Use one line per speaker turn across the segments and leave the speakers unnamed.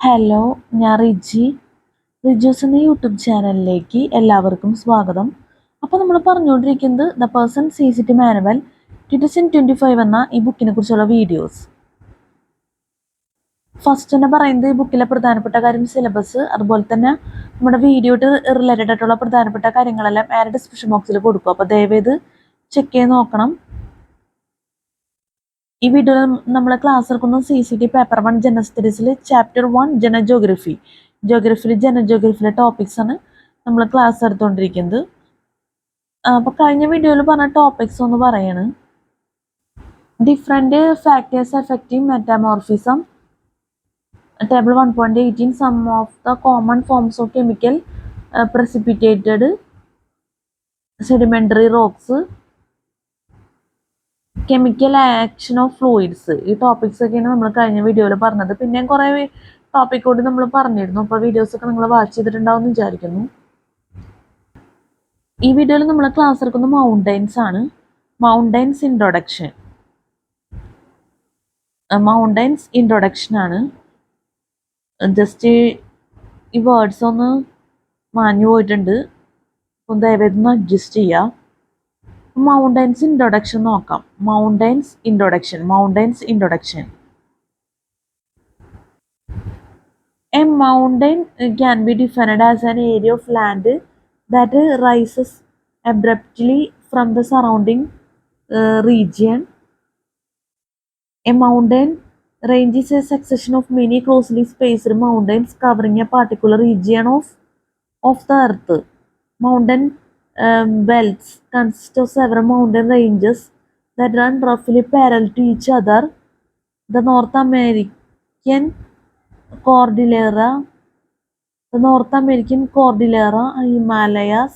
Hello, ഞാൻ റിജൂസ് എന്ന YouTube ചാനലിലേക്ക് എല്ലാവർക്കും സ്വാഗതം. അപ്പോൾ നമ്മൾ പറഞ്ഞുകൊണ്ടിരിക്കുന്നത് ദ പേഴ്സൺ CCT മാനുവൽ 2025 എന്ന ഈ ബുക്കിനെ കുറിച്ചുള്ള വീഡിയോസ്. ഫസ്റ്റ് തന്നെ പറയുന്നത് ഈ ബുക്കിലെ പ്രധാനപ്പെട്ട കാര്യം സിലബസ്, അതുപോലെ തന്നെ നമ്മുടെ വീഡിയോയിട്ട് റിലേറ്റഡ് ആയിട്ടുള്ള പ്രധാനപ്പെട്ട കാര്യങ്ങളെല്ലാം ഡിസ്ക്രിപ്ഷൻ ബോക്സിൽ കൊടുക്കും. അപ്പോൾ ദയവേത് ചെക്ക് ചെയ്ത് നോക്കണം. ഈ വീഡിയോയിൽ നമ്മൾ ക്ലാസ് എടുക്കുന്ന CCT പേപ്പർ 1 ജനറൽ സ്റ്റഡീസിൽ ചാപ്റ്റർ 1 ജനറൽ ജോഗ്രഫിയിലെ ടോപ്പിക്സ് ആണ് നമ്മൾ ക്ലാസ് എടുത്തുകൊണ്ടിരിക്കുന്നത്. അപ്പോൾ കഴിഞ്ഞ വീഡിയോയിൽ പറഞ്ഞ ടോപ്പിക്സ് ഒന്ന് പറയാണ്. Different factors affecting metamorphism, table 1.18 some of the common forms of chemical precipitated sedimentary rocks, chemical action of fluids. ഈ ടോപ്പിക്സ് ഒക്കെയാണ് നമ്മൾ കഴിഞ്ഞ വീഡിയോയിൽ പറഞ്ഞത്. പിന്നെ കുറേ ടോപ്പിക് കൂടി നമ്മൾ പറഞ്ഞിരുന്നു. അപ്പോൾ വീഡിയോസൊക്കെ നിങ്ങൾ വാച്ച് ചെയ്തിട്ടുണ്ടാവും എന്ന് വിചാരിക്കുന്നു. ഈ വീഡിയോയിൽ നമ്മൾ ക്ലാസ് എടുക്കുന്നത് മൗണ്ടൈൻസ് ആണ്. മൗണ്ടൈൻസ് ഇൻട്രൊഡക്ഷൻ ആണ്. ജസ്റ്റ് ഈ വേർഡ്സ് ഒന്ന് മാഞ്ഞു പോയിട്ടുണ്ട്, അപ്പം ദയവേത് ഒന്ന് അഡ്ജസ്റ്റ് ചെയ്യുക. മൗണ്ടൈൻസ് ഇൻട്രൊഡക്ഷൻ നോക്കാം. Mountains introduction. A mountain can be defined as an area of land that rises abruptly from the surrounding region. A mountain range is a succession of many closely spaced mountains covering a particular region of the earth. Mountain belts consist of several mountain ranges that run roughly parallel to each other. The North American Cordillera, Himalayas,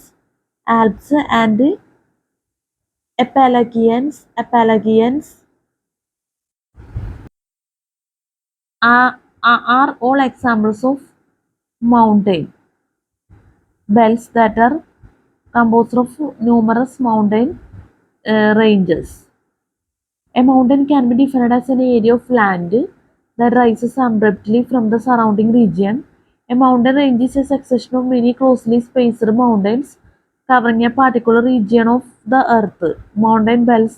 Alps, and Appalachians are all examples of mountain belts that are composed of numerous mountain ranges. A mountain can be defined as an area of land that rises abruptly from the surrounding region. A mountain range is a succession of many closely spaced mountains covering a particular region of the earth. Mountain belts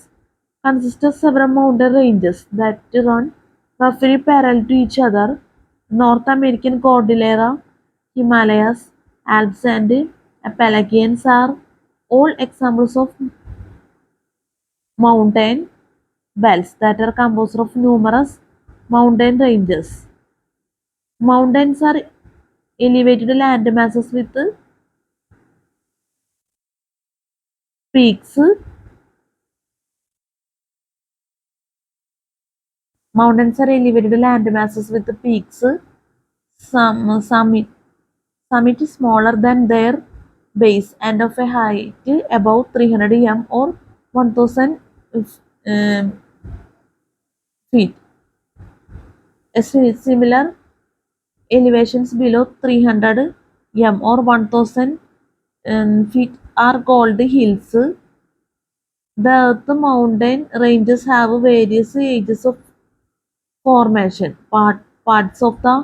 consist of several mountain ranges that run roughly parallel to each other. North American Cordillera, Himalayas, Alps, and Appalachians are all examples of mountain belts that are composed of numerous mountain ranges. Mountains are elevated land masses with peaks. Mountains are elevated land masses with peaks, summit smaller than their base and of a height above 300 m or 1000 feet. Similar elevations below 300 m or 1000 feet are called hills. The earth mountain ranges have various ages of formation. Parts of the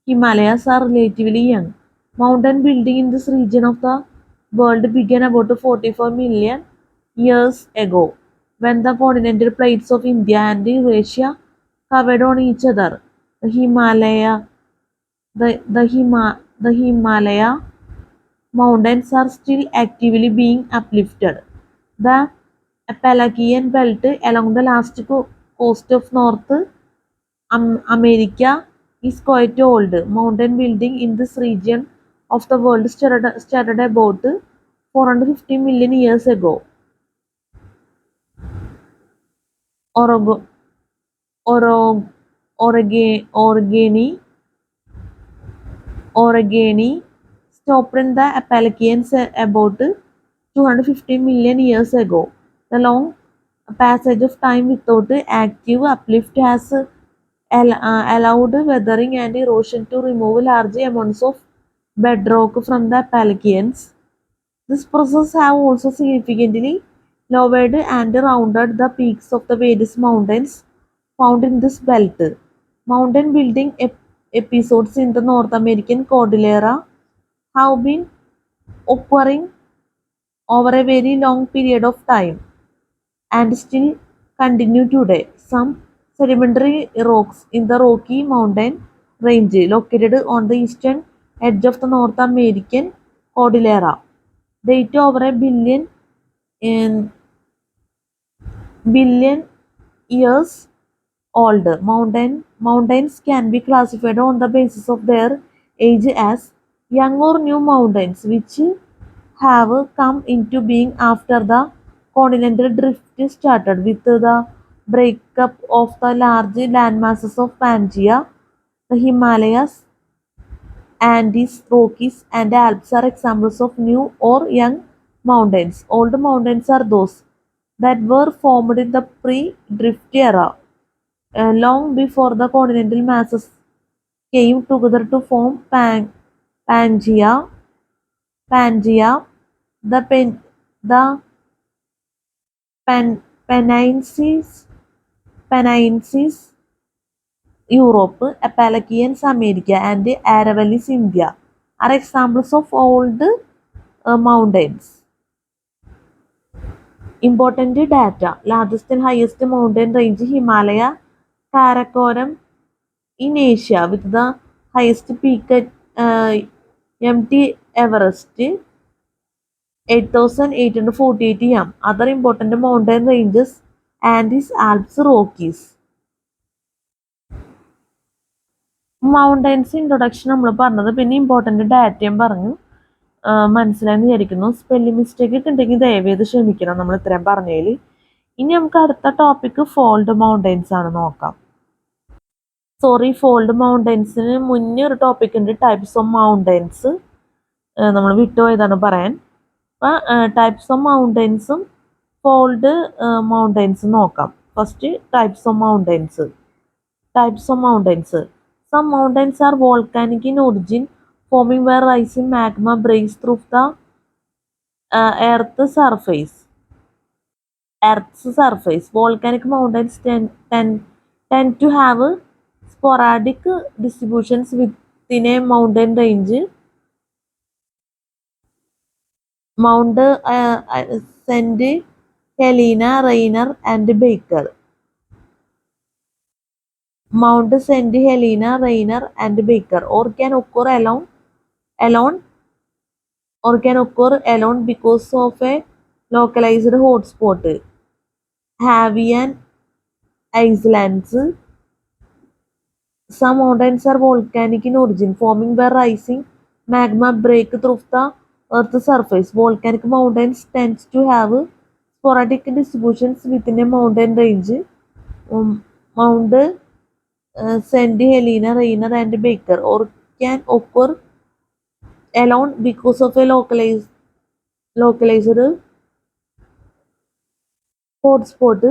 Himalayas are relatively young. Mountain building in this region of the world began about 44 million years ago, when the continental plates of India and Eurasia covered on each other. The Himalaya mountains are still actively being uplifted. The Appalachian belt along the last coast of North America is quite old. Mountain building in this region of the world started about 450 million years ago. Orogeny stopped in the Appalachians about 250 million years ago. The long passage of time without active uplift has allowed weathering and erosion to remove large amounts of bedrock from the Appalachians. This process has also significantly lowered and rounded the peaks of the various mountains found in this belt. Mountain building episodes in the North American Cordillera have been occurring over a very long period of time and still continue today. Some sedimentary rocks in the Rocky Mountain range located on the eastern edge of the North American Cordillera date over a in billion years old. Mountains can be classified on the basis of their age as young or new mountains, which have come into being after the continental drift started with the breakup of the large landmasses of Pangaea. The Himalayas, Andes, Rockies, and Alps are examples of new or young mountains. Old mountains are those that were formed in the pre-drift era, long before the continental masses came together to form Pangaea. Pangaea, the the Pennines Europe, Appalachians America, and Aravallis India are examples of old mountains. Important data: largest and highest mountain range Himalaya Karakoram in Asia, with the highest peak at Mt Everest 8,848 m. Other important mountain ranges: Andes, Alps, Rockies. Mountains introduction നമ്മൾ പറഞ്ഞത്, പിന്നെ important ഡാറ്റയും പറഞ്ഞു. മനസ്സിലായെന്ന് വിചാരിക്കുന്നു. Spelling mistake ഒക്കെ ഉണ്ടെങ്കിൽ ദയവേത് ക്ഷമിക്കണം നമ്മൾ ഇത്രയും പറഞ്ഞതിൽ. ഇനി നമുക്ക് അടുത്ത ടോപ്പിക്ക് ഫോൾഡ് മൗണ്ടൻസ് ആണ് നോക്കാം. ഫോൾഡ് മൗണ്ടൻസിന് മുന്നേ ഒരു ടോപ്പിക് ഉണ്ട്, ടൈപ്സ് ഓഫ് മൗണ്ടൻസ്. നമ്മൾ വിട്ടുപോയതാണ് പറയാൻ. അപ്പം ടൈപ്സ് ഓഫ് മൗണ്ടൻസും ഫോൾഡ് മൗണ്ടൻസും നോക്കാം. First types of mountains. Some mountains are volcanic in origin, forming where rising magma breaks through the Earth's surface. Volcanic mountains tend to have sporadic distributions within a mountain range. Mount St. Helena, Rainier, and Baker. Mount St. Helena, Rainier, and Baker, or can occur alone because of a localized hotspot. Hawaiian Islands. Some mountains are volcanic in origin, forming where rising magma break through the Earth's surface. Volcanic mountains tend to have sporadic distributions within a mountain range. Mount St. Helena, Rainier, and Baker, or can occur alone because of a localized hotspot.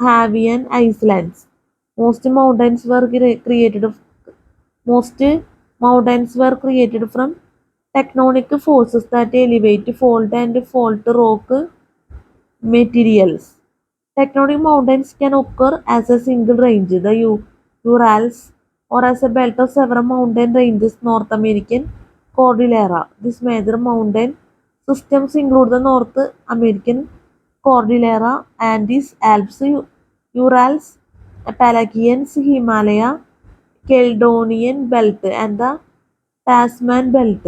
Hawaiian Islands. Most mountains were created from tectonic forces that elevate, fold, and fault rock materials. Tectonic mountains can occur as a single range, the Urals, or as a belt of several mountain ranges, North American Cordillera. These major mountain systems include the North American Cordillera, Andes, Alps, Urals, Appalachians, Himalaya, Caledonian Belt, and the Tasman Belt.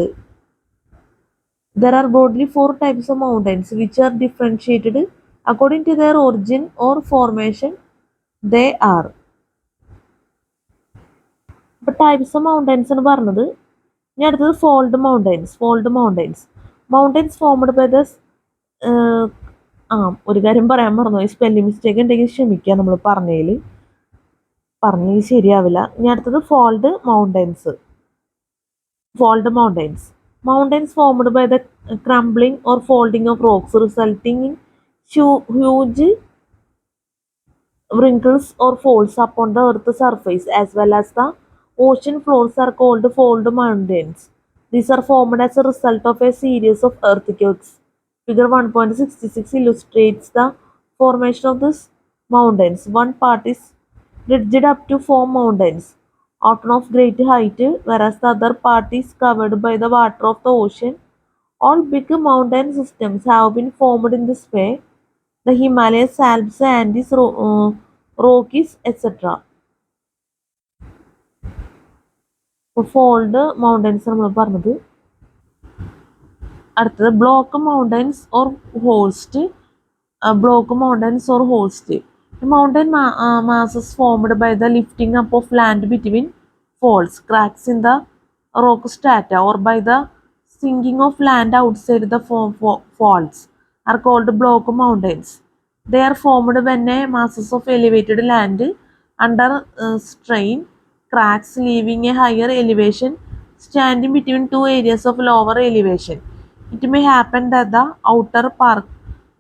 There are broadly 4 types of mountains, which are differentiated according to their origin or formation. They are. ഇപ്പോൾ types of mountains എന്ന് പറഞ്ഞത്. ഇനി അടുത്തത് fold mountains. Mountains formed by the ഒരു കാര്യം പറയാൻ മറന്നുപോയി, spelling mistake ഉണ്ടെങ്കിൽ ക്ഷമിക്കുക, നമ്മൾ പറഞ്ഞതിൽ ശരിയാവില്ല. ഇനി അടുത്തത് fold mountains. Mountains formed by the crumbling or folding of rocks, resulting in huge wrinkles or folds upon the Earth's surface, as well as the ocean floors, are called fold mountains. These are formed as a result of a series of earthquakes. Figure 1.66 illustrates the formation of these mountains. One part is ridged up to form mountains. often of great height, whereas the other part is covered by the water of the ocean. All big mountain systems have been formed in this way. The Himalayas, Alps, Andes, Rockies, etc. Fold mountains നമ്മൾ പറഞ്ഞത്. അടുത്തത് block mountains or host. Block mountains or host. Mountain masses formed by the lifting up of land between faults, cracks in the rock strata, or by the sinking of land outside the faults are called block mountains. They are formed when a masses of elevated land under strain cracks, leaving a higher elevation standing between two areas of lower elevation. It may happen that the outer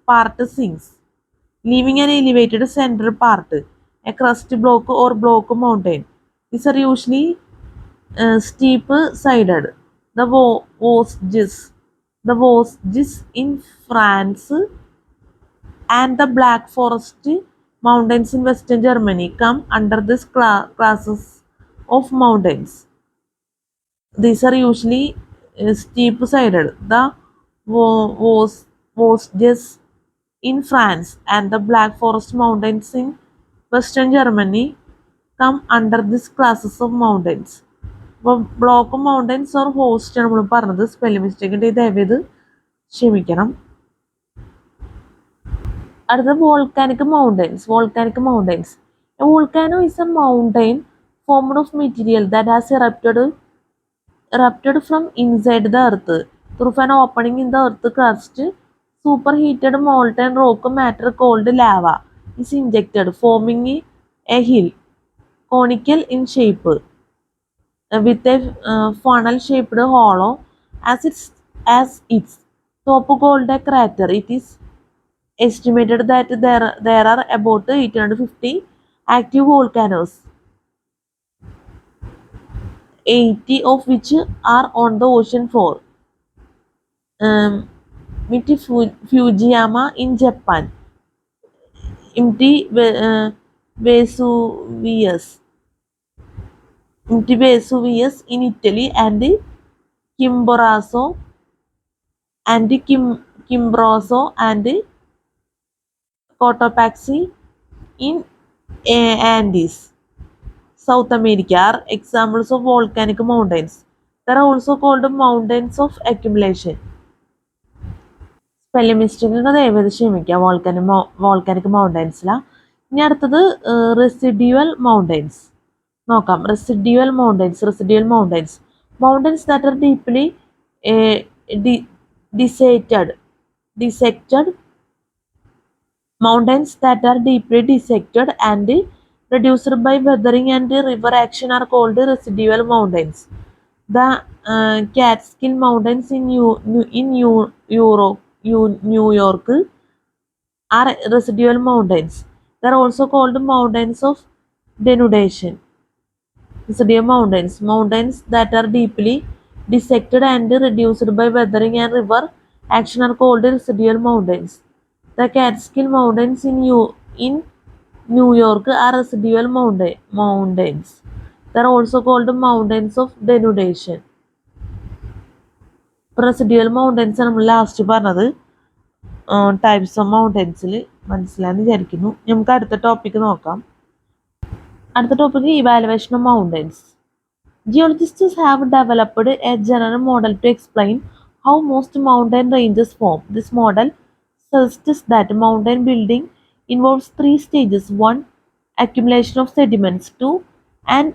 part sinks, leaving an elevated central part, a crust block or block mountain. These are usually steep-sided. The Vosges in France and the Black Forest mountains in western Germany come under this classes of mountains. These are usually steep-sided. The Vosges in France and the Black Forest mountains in western Germany come under this classes of mountains. അപ്പോൾ block mountains or host ആണ് നമ്മൾ പറഞ്ഞത്. Spelling mistake ഉണ്ട്, ദയവേത് ക്ഷമിക്കണം. അടുത്ത volcanic mountains. Volcanic mountains. A volcano is a mountain formed of material that has erupted from inside the earth through an opening in the earth crust. Superheated molten rock matter called lava is injected, forming a hill, conical in shape, with a funnel-shaped hollow as its top called a crater. It is estimated that there are about 850 active volcanoes, 80 of which are on the ocean floor. Mount Fujiyama in Japan, Mount Vesuvius in Italy, and Chimborazo and Cotopaxi in Andes, South America are examples of volcanic mountains. They are also called mountains of accumulation. Spelling mistake ദയവേത് ക്ഷമിക്കുക. Volcanic മൗണ്ടൻസിലാണ്. ഇനി അടുത്തത് residual mountains നോക്കാം. Residual mountains mountains that are deeply dissected mountains that are deeply dissected and reduced by weathering and river action are called residual mountains. The Catskill Mountains in New York are residual mountains. They are also called mountains of denudation. Residual mountains that are deeply dissected and reduced by weathering and river action are called residual mountains. The Catskill Mountains in New York are residual mountains. They are also called mountains of denudation. Residual mountains ആണ് നമ്മൾ last പറഞ്ഞത്. Types of മൗണ്ടൻസിൽ മനസ്സിലായെന്ന് വിചാരിക്കുന്നു. നമുക്ക് അടുത്ത topic നോക്കാം. അടുത്ത topic evaluation of mountains. Geologists have developed a general model to explain how most mountain ranges form. This model suggests that mountain building involves three stages: 1. Accumulation of sediments; 2. An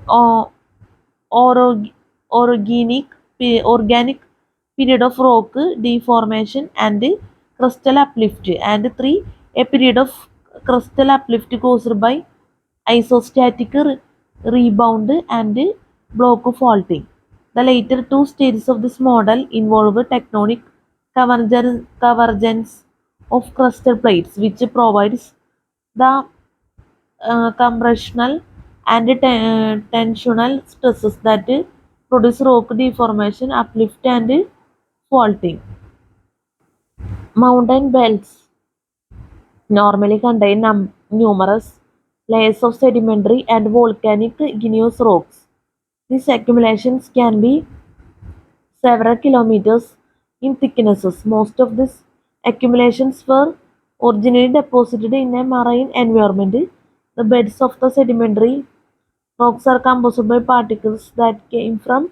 organic period of rock deformation and crustal uplift; and 3. A period of crustal uplift caused by isostatic rebound and block faulting. The later two stages of this model involve tectonic convergence of crustal plates, which provides the compressional and tensional stresses that produce rock deformation, uplift, and faulting. Mountain belts normally contain numerous layers of sedimentary and volcanic igneous rocks. These accumulations can be several kilometers in thicknesses. Most of these accumulations were originally deposited in a marine environment. The beds of the sedimentary rocks are composed by particles that came from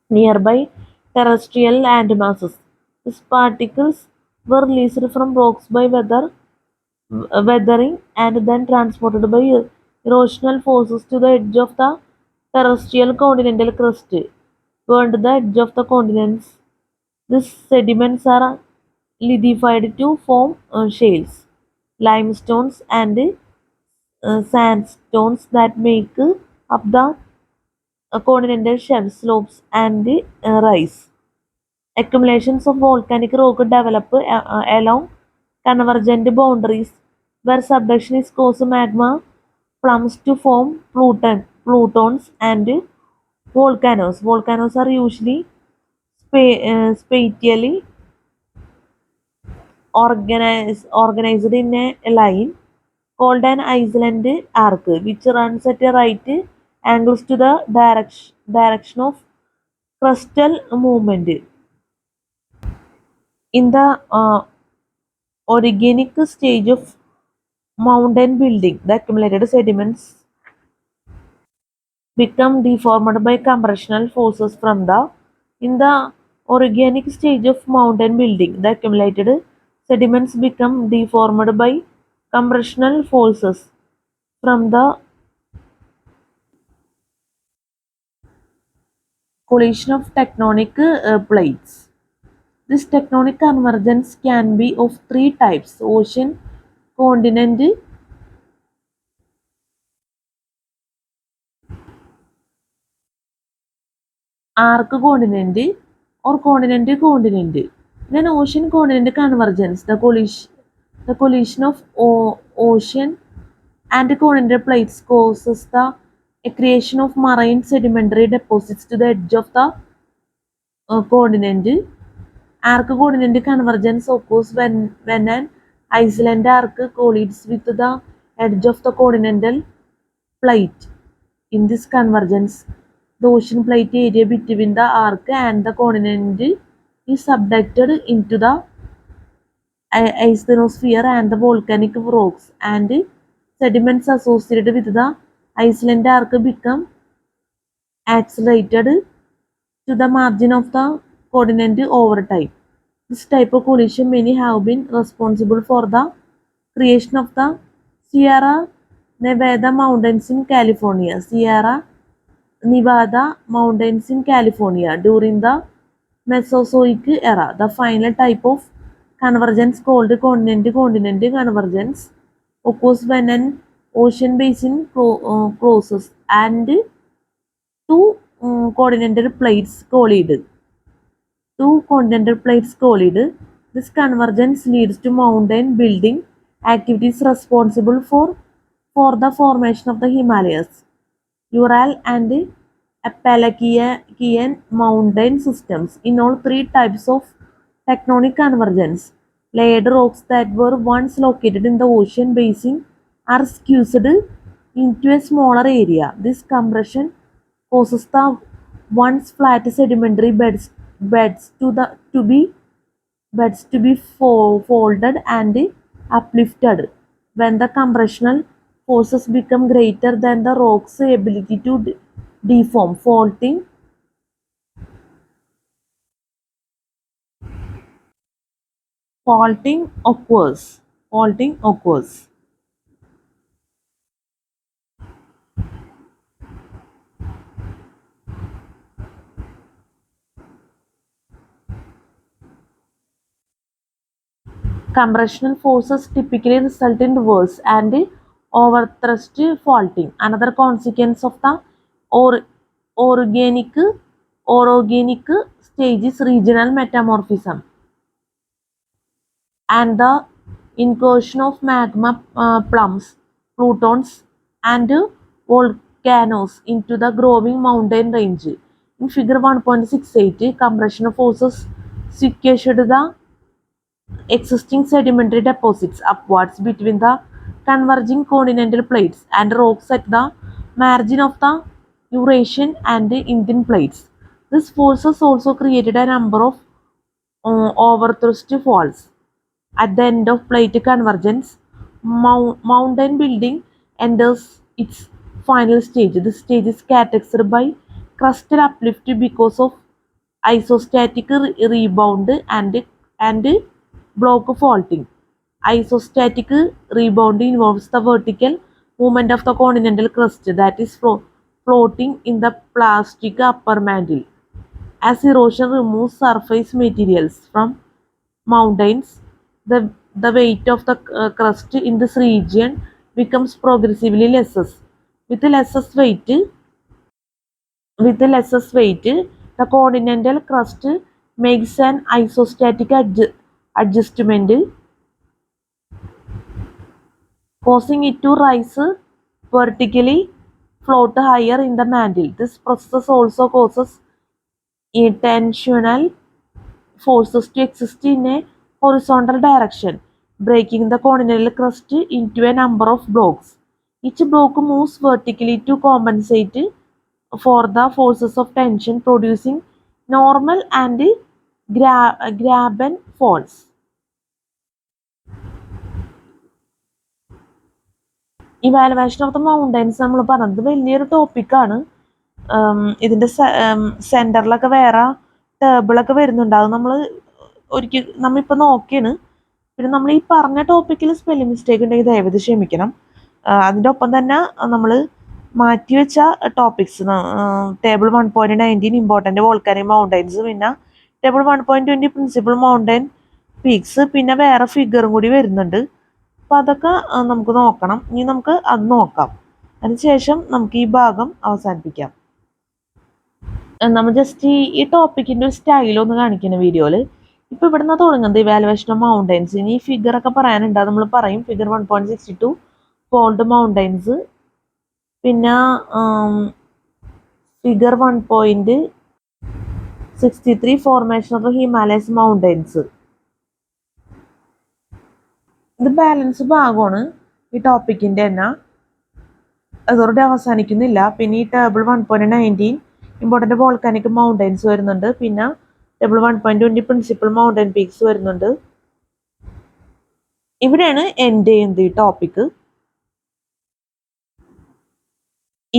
nearby terrestrial landmasses. These particles were released from rocks by weathering and then transported by erosional forces to the edge of the terrestrial continental crust. Beyond the edge of the continents, these sediments are lithified to form shales, limestones, and sandstones that make up the continental shelf slopes and rise. Accumulations of volcanic rock develop along convergent boundaries where subduction is caused magma plumes to form plutons and volcanoes. Volcanoes are usually spatially organized in a line called an island arc, which runs at right angles to the direction of crustal movement. In the orogenic stage of mountain building, the accumulated sediments become deformed by compressional forces from the in the orogenic stage of mountain building, the accumulated sediments become deformed by compressional forces from the collision of tectonic plates. This tectonic convergence can be of three types: ocean, continent, arc continent, or continent. Then ocean continent convergence, the collision of ocean and continental plates causes the accretion of marine sedimentary deposits to the edge of the continent. Arc continent convergence occurs when an island arc collides with the edge of the continental plate. In this convergence, the ocean plate area between the arc and the continent is subducted into the ionosphere and the volcanic rocks, and sediments associated with the island arc become accelerated to the margin of the continent over time. This type of collision may have been responsible for the creation of the Sierra Nevada mountains in California. Sierra Nevada mountains in California during the Mesozoic era. The final type of convergence called continent-continent convergence occurs when an ocean basin closes and two continental plates collide. This convergence leads to mountain building activities responsible for the formation of the Himalayas, Ural and Appalachian mountain systems. In all three types of tectonic convergence, layered rocks that were once located in the ocean basin are squeezed into a smaller area. This compression causes the once flat sedimentary beds to be folded and uplifted. When the compressional forces become greater than the rock's ability to deform, faulting occurs. Faulting occurs. Compressional forces typically result in reverse and overthrust faulting. Another consequence of the or orogenic orogenic stage is regional metamorphism and the incursion of magma plumes, plutons, and volcanoes into the growing mountain range. In Figure 1.68, compression forces sequestered the existing sedimentary deposits upwards between the converging continental plates and rocks at the margin of the Eurasian and Indian plates. These forces also created a number of overthrust faults. At the end of plate convergence, mountain building enters its final stage. This stage is characterized by crustal uplift because of isostatic rebound and block faulting. Isostatic rebound involves the vertical movement of the continental crust that is floating in the plastic upper mantle. As erosion removes surface materials from mountains, the weight of the crust in this region becomes progressively less. With less weight, the continental crust makes an isostatic adjustment, causing it to rise vertically, float higher in the mantle. This process also causes tensional forces to exist in a horizontal direction, breaking the continental crust into a number of blocks. Each block moves vertically to compensate for the forces of tension, producing normal and graben faults. Evaluation of the mountains നമ്മൾ പറഞ്ഞത് വലിയൊരു ടോപ്പിക്കാണ്. ഇതിൻ്റെ സെൻറ്ററിലൊക്കെ വേറെ ടേബിളൊക്കെ വരുന്നുണ്ട്. അത് നമ്മളിപ്പോൾ നോക്കിയാണ്. പിന്നെ നമ്മൾ ഈ പറഞ്ഞ ടോപ്പിക്കിൽ സ്പെല്ലിംഗ് മിസ്റ്റേക്ക് ഉണ്ടെങ്കിൽ ദയവത് ക്ഷമിക്കണം. അതിൻ്റെ ഒപ്പം തന്നെ നമ്മൾ മാറ്റിവെച്ച topics table 1.19 important volcanic mountains, പിന്നെ ടേബിൾ 1.20 പ്രിൻസിപ്പൽ മൗണ്ടൻ പീക്സ്, പിന്നെ വേറെ ഫിഗറും കൂടി വരുന്നുണ്ട്. അപ്പോൾ അതൊക്കെ നമുക്ക് നോക്കണം. ഇനി നമുക്ക് അത് നോക്കാം. അതിനുശേഷം നമുക്ക് ഈ ഭാഗം അവസാനിപ്പിക്കാം. നമ്മൾ ജസ്റ്റ് ഈ ടോപ്പിക്കിൻ്റെ ഒരു സ്റ്റൈലൊന്ന് കാണിക്കുന്ന വീഡിയോയിൽ. ഇപ്പോൾ ഇവിടെ നിന്ന് തുടങ്ങുന്നത് ഇവാലുവേഷൻ ഓഫ് മൗണ്ടൻസ്. ഇനി ഈ ഫിഗറൊക്കെ പറയാനുണ്ട്, അത് നമ്മൾ പറയും. ഫിഗർ 1.62 ഫോൾഡ് മൗണ്ടൻസ്, പിന്നെ figure 1.63 formation of Himalayas mountains. ഇത് ബാലൻസ് ഭാഗമാണ് ഈ ടോപ്പിക്കിൻ്റെ തന്നെ, അതോടെ അവസാനിക്കുന്നില്ല. പിന്നെ ഈ ടേബിൾ 1.19 ഇമ്പോർട്ടൻ്റ് വോൾക്കാനിക് മൗണ്ടൻസ് വരുന്നുണ്ട്. പിന്നെ ടേബിൾ 1.20 പ്രിൻസിപ്പൽ മൗണ്ടൻ പീക്സ് വരുന്നുണ്ട്. ഇവിടെയാണ് എൻഡ് ചെയ്യുന്നത് ഈ topic.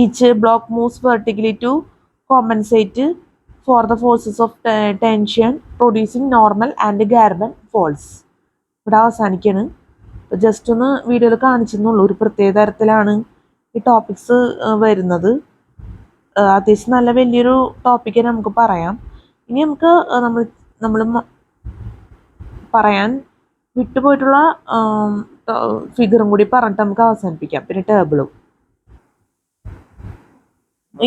Each block moves vertically to compensate for the forces of tension, producing normal and graben faults. ഇവിടെ അവസാനിക്കാണ്. ജസ്റ്റ് ഒന്ന് വീഡിയോയിൽ കാണിച്ചെന്നുള്ളൂ. ഒരു പ്രത്യേക തരത്തിലാണ് ഈ ടോപ്പിക്സ് വരുന്നത്. അത്യാവശ്യം നല്ല വലിയൊരു ടോപ്പിക്ക് നമുക്ക് പറയാം. ഇനി നമുക്ക് നമ്മൾ പറയാൻ വിട്ടുപോയിട്ടുള്ള ഫിഗറും കൂടി പറഞ്ഞിട്ട് നമുക്ക് അവസാനിപ്പിക്കാം. പിന്നെ ടേബിളും.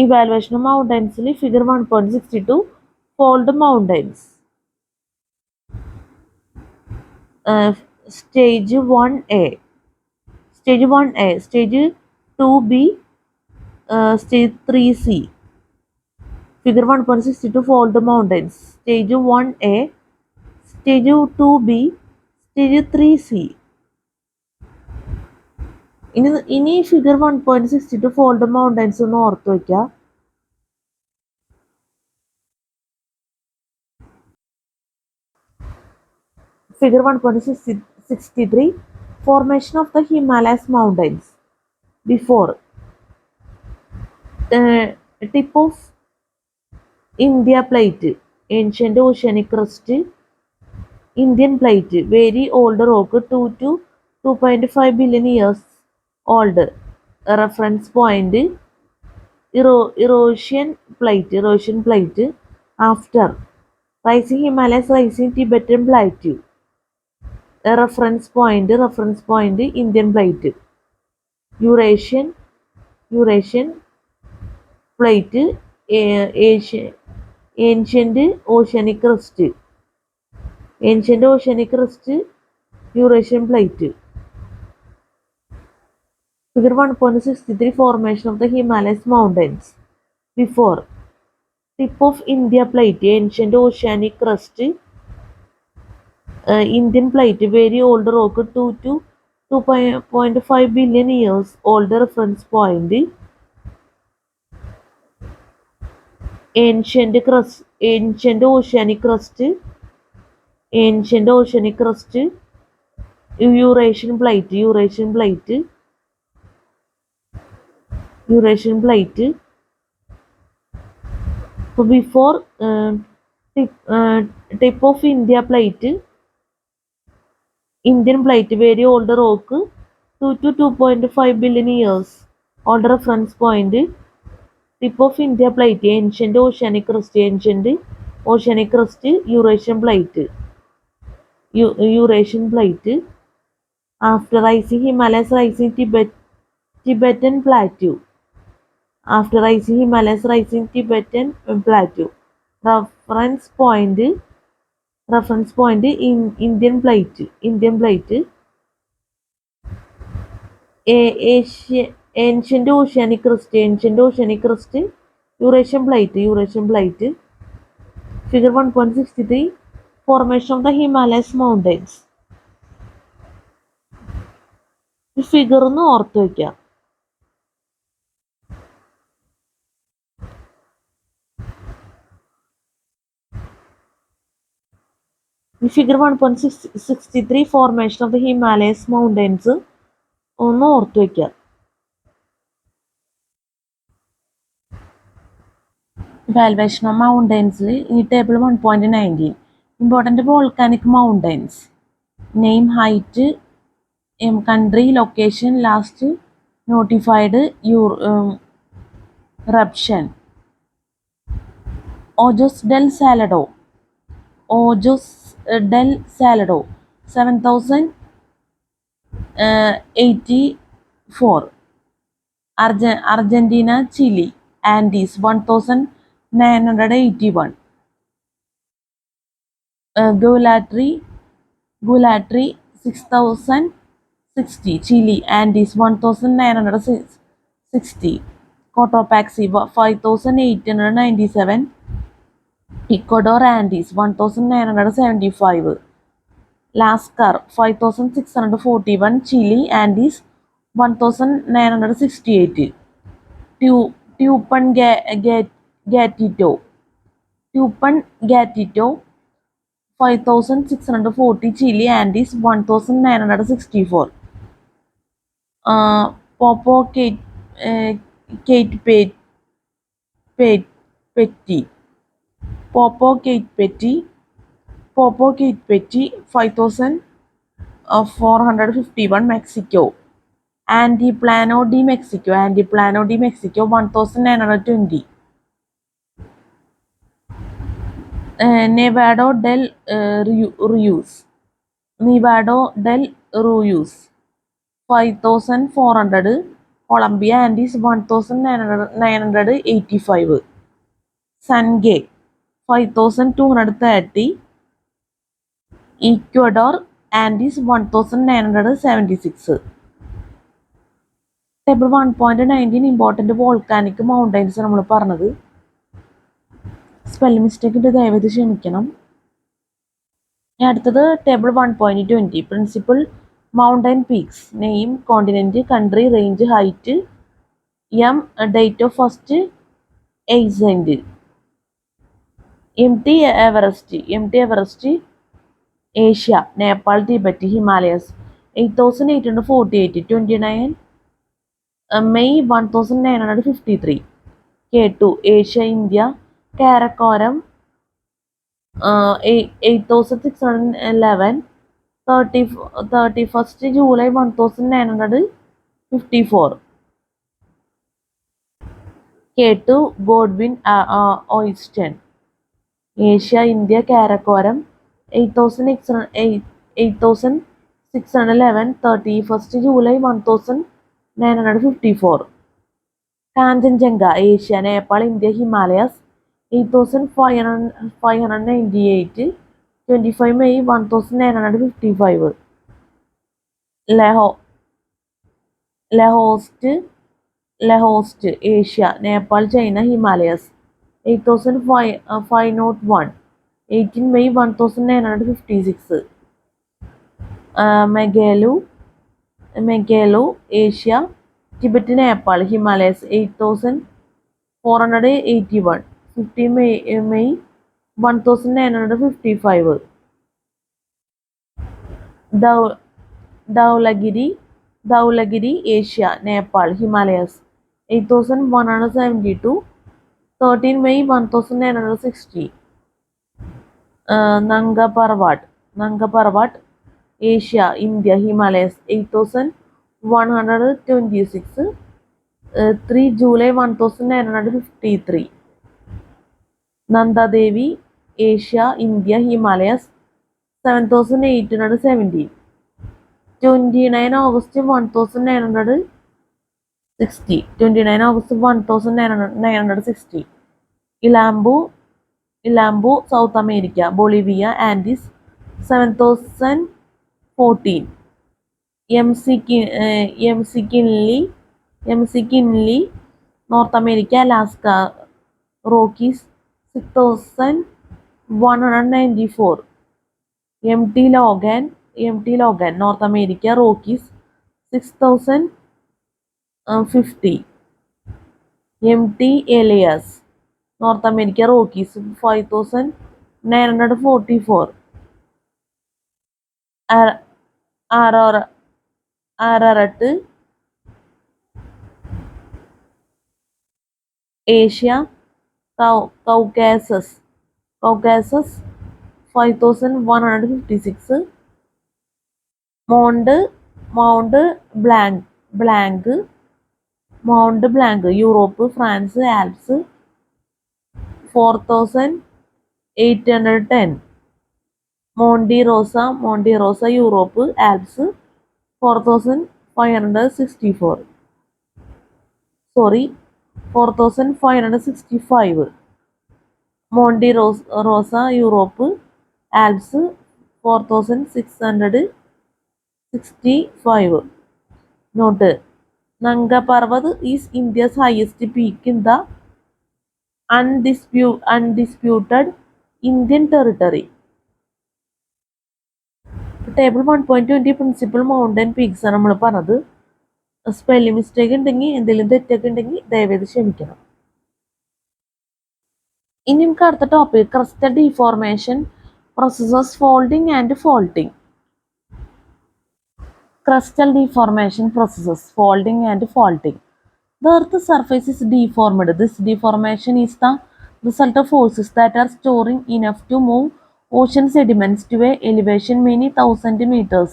ഇവാലുവേഷൻ ഓഫ് മൗണ്ടൻസിൽ figure 1.62 fold mountains. Stage 1A, stage 1A, stage 2B, stage 3C. Figure 1.62 fold mountains, stage 1A, stage 2B, stage 3C. ഇനി ഫിഗർ 1.62 ഫോൾഡ് മൗണ്ടൻസ് ഒന്ന് ഓർത്ത് വയ്ക്കുക. Figure 1.63 formation of the Himalayas mountains. Before tip of India plate, ancient oceanic crust, Indian plate, very old rock, 2 to 2.5 billion years old. Reference point Eurasian plate. After rising Himalayas, rising Tibetan plateau. Reference point Indian plate. Eurasian plate, ancient oceanic crust, Eurasian plate. Figure 1.63 formation of the Himalayas mountains. Before tip of India plate, ancient oceanic crust, Indian plate, very old rock, 2 to 2.5 billion years old. Reference point ancient oceanic crust, Eurasian plate. So before tip, tip of Indian plate, very old rock, 2 to 2.5 billion years. Old reference point, tip of India plate, ancient oceanic crust, Eurasian plate. Eurasian plate. After rising Himalayas, rising Tibetan plateau. After rising Himalayas, rising Tibetan plateau. Reference point in Indian plate. Ancient oceanic crust, Eurasian plate. Figure 1.63, formation of the Himalayas mountains. ഈ figure ഒന്ന് ഓർത്ത് വയ്ക്കാം. Figure 1.63 formation of the Himalayas mountains ഒന്ന് ഓർത്ത് വയ്ക്കുക. Valuation of മൗണ്ടൻസിൽ ഈ table 1.19 important volcanic mountains, name, height, country, location, last notified eruption. Ojos del Salado, 7084. Argentina, Chile, Andes, 1981. Gulatri, 6060, Chile, Andes, 1960. Cotopaxi, 5897, Ecuador, Andes, 1975. Lascar, 5641, Chile, Andes, 1968. Tupungatito, 5640, Chile, Andes, 1964. Popocatepetl, 5451, Mexico. Antiplano de Mexico, 1920. Nevado del Ruiz, 5400, Colombia, Andes, 1985. Sangay, 5230, Ecuador, Andes, 1976. Table 1.19 important volcanic mountains നമ്മൾ പറഞ്ഞത്. Spelling മിസ്റ്റേക്കിൻ്റെ ദയവായിട്ട് ക്ഷമിക്കണം. അടുത്തത് table 1.20 principal mountain peaks, name, continent, country, range, height, date of first എക്സെൻറ്റ്. M T Everest, Asia, Nepal, Tibet, Himalayas, 8848, 29 May 1953. K2, Asia, India, Karakoram, 8611, 31st July 1954. K2, Godwin Oyston, Asia, India, Karakoram, 8611, 31st July 1954. Kanchenjunga, Asia, Nepal, India, Himalayas, 8598, 25 May 1955. Laos, Asia, Nepal, China, Himalayas, 8501, 18 May 1956. Meghalaya, Asia, Tibet, Nepal, Himalayas, 8481, 15 May 1955. Dhaulagiri, Asia, Nepal, Himalayas, 8172. 13 May 1960. Nanga Parvat, Asia, India, Himalayas, 8126. 3 July 1953. Nanda Devi, Asia, India, Himalayas, 7870. 29 August 1960. 29 August 1960. Ilambu, South America, Bolivia, Andes, 7014. MC Kinley, North America, Alaska, Rockies, 6194. MT Logan, North America, Rockies, 6050. MT Elias, North America, Rockies, 5944. Ararat, Asia, Caucasus, 5156. Mont Blanc, Europe, France, Alps, 4810. Monte Rosa, Europe, Alps, 4564. 4565. Monte Rosa, Europe, Alps, 4665. Note: Nanga Parvat is India's highest peak in the undisputed Indian territory. Table 1.20 principal mountain peaks ആണ് നമ്മൾ പറഞ്ഞത്. Spelling mistake ഉണ്ടെങ്കിൽ എന്തെങ്കിലും തെറ്റൊക്കെ ഉണ്ടെങ്കിൽ ദയവേത് ക്ഷമിക്കണം. ഇനി നമുക്ക് അടുത്ത topic crustal deformation processes folding and faulting. Crustal deformation processes folding and faulting. The Earth's surface is deformed. This deformation is the result of forces that are storing enough to move ocean sediments to a elevation many thousand meters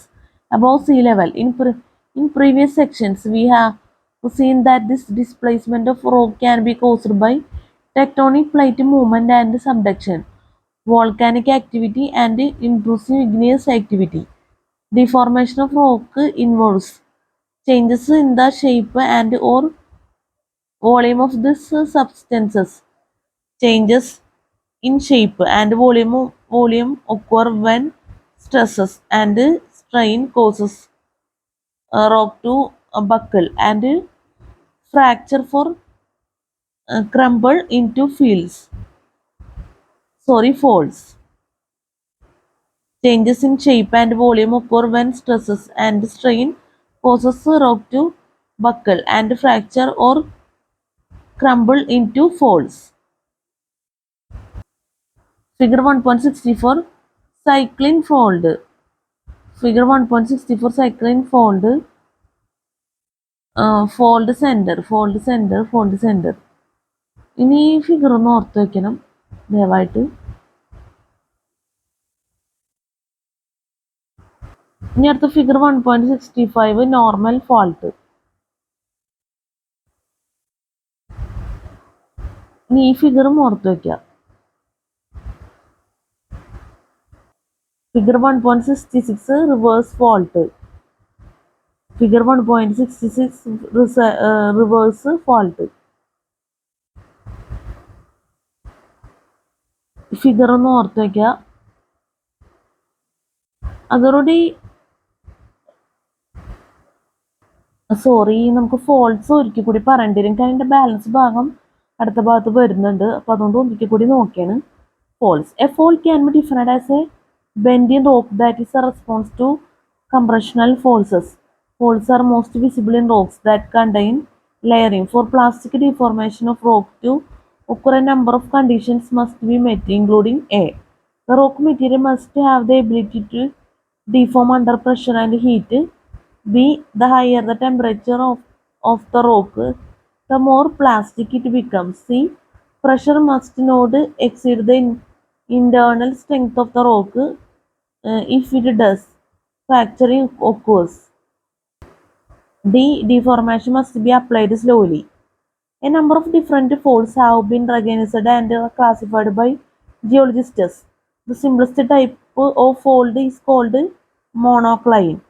above sea level. In previous sections, we have seen that this displacement of rock can be caused by tectonic plate movement and subduction, volcanic activity, and intrusive igneous activity. Deformation of rock involves changes in the shape and or volume of these substances. Changes in shape and volume occur when stresses and strain causes rock to buckle and fracture for crumble into folds. Changes in shape and volume occur when stresses and strain causes rock to buckle and fracture or crumble into folds. Figure 1.64 cyclone fold. Figure 1.64 cyclone fold. Fold center. ഇനി ഈ figure ഒന്ന് ഓർത്ത് വയ്ക്കണം ദയവായിട്ട്. ഇനി അടുത്ത figure 1.65 normal fault. ഇനി ഈ ഫിഗറും ഓർത്ത് വയ്ക്കുക. Figure 1.66 reverse fault. Figure 1.66 reverse fault. Figure ഒന്ന് ഓർത്ത് വയ്ക്കുക. അതോടുകൂടി നമുക്ക് ഫോൾട്ട്സ് ഒരിക്കൽ കൂടി പറയേണ്ടി വരും. കാരണം എൻ്റെ ബാലൻസ് ഭാഗം അടുത്ത ഭാഗത്ത് വരുന്നുണ്ട്. അപ്പോൾ അതുകൊണ്ട് ഒരിക്കൽ കൂടി നോക്കിയാണ്. Faults. A fault can be defined as a bend in rock that is a response to compressional forces. Faults are most visible in rocks that contain layering. For plastic deformation of rock to occur a number of conditions must be met, including A. The rock material must have the ability to deform under pressure and heat. B. The higher the temperature of the rock, the more plastic it becomes. C. Pressure must not exceed the internal strength of the rock. If it does, fracturing occurs. D. Deformation must be applied slowly. A number of different faults have been recognized and classified by geologists. The simplest type of fault is called monocline.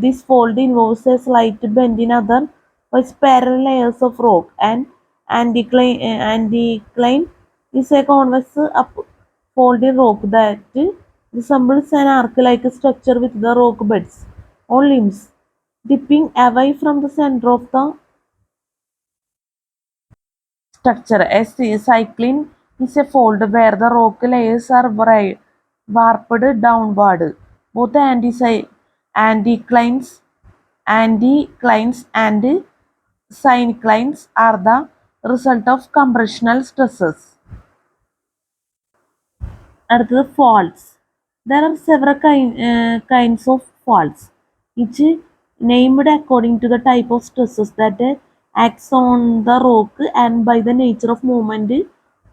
This fault involves a slight bend in otherwise parallel layers of rock, and anticline is a convex upfolded rock that resembles an arc-like structure with the rock beds on limbs dipping away from the center of the structure. A cycline is a fold where the rock layers are warped downward. Both anticlines, anticlines and synclines are the result of compressional stresses. அடுத்தது faults. There are several kinds of faults, each named according to the type of stresses that acts on the rock and by the nature of movement